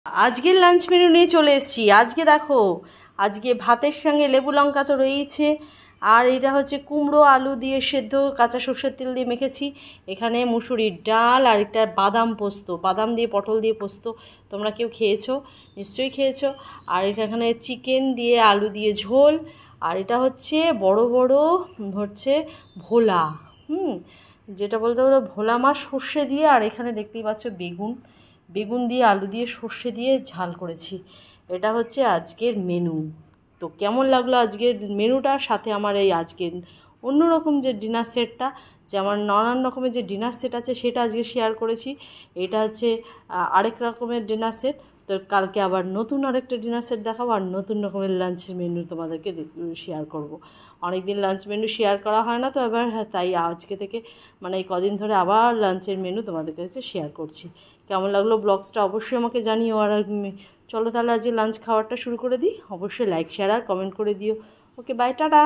আজকের lunch menu নিয়ে চলে এসেছি। আজকে দেখো, আজকে ভাতের সঙ্গে লেবু লঙ্কা তো রয়েইছে, আর এটা হচ্ছে কুমড়ো আলু দিয়ে সেদ্ধ কাঁচা সর্ষের তেল দিয়ে মেখেছি। এখানে মুসুরির ডাল আর একটা বাদাম পোস্ত, বাদাম দিয়ে পটল দিয়ে পোস্ত। তোমরা কেউ খেয়েছো? নিশ্চয়ই খেয়েছো। আর এটা এখানে চিকেন দিয়ে আলু দিয়ে ঝোল। আর এটা হচ্ছে বড় বড় হচ্ছে ভোলা, যেটা বলতে পারো ভোলা মাছ সর্ষে দিয়ে। আর এখানে দেখতেই পাচ্ছ বেগুন, বেগুন দিয়ে আলু দিয়ে সর্ষে দিয়ে ঝাল করেছি। এটা হচ্ছে আজকের মেনু। তো কেমন লাগলো আজকের মেনুটার সাথে আমার এই আজকের অন্যরকম যে ডিনার সেটটা, যে আমার নানান রকমের যে ডিনার সেট আছে সেটা আজকে শেয়ার করেছি। এটা হচ্ছে আরেক রকমের ডিনার সেট। তো কালকে আবার নতুন আরেকটা ডিনার সেট দেখাবো, আর নতুন রকমের লাঞ্চের মেনু তোমাদেরকে শেয়ার করব। অনেক দিন লাঞ্চ মেনু শেয়ার করা হয় না, তো এবার তাই আজকে থেকে মানে এই কদিন ধরে আবার লাঞ্চের মেনু তোমাদের কাছে শেয়ার করছি। কেমন লাগলো ব্লগসটা অবশ্যই আমাকে জানিও। আর চলো তাহলে আজকে লাঞ্চ খাওয়ারটা শুরু করে দিই। অবশ্যই লাইক শেয়ার আর কমেন্ট করে দিও। ওকে, বাই, টাটা।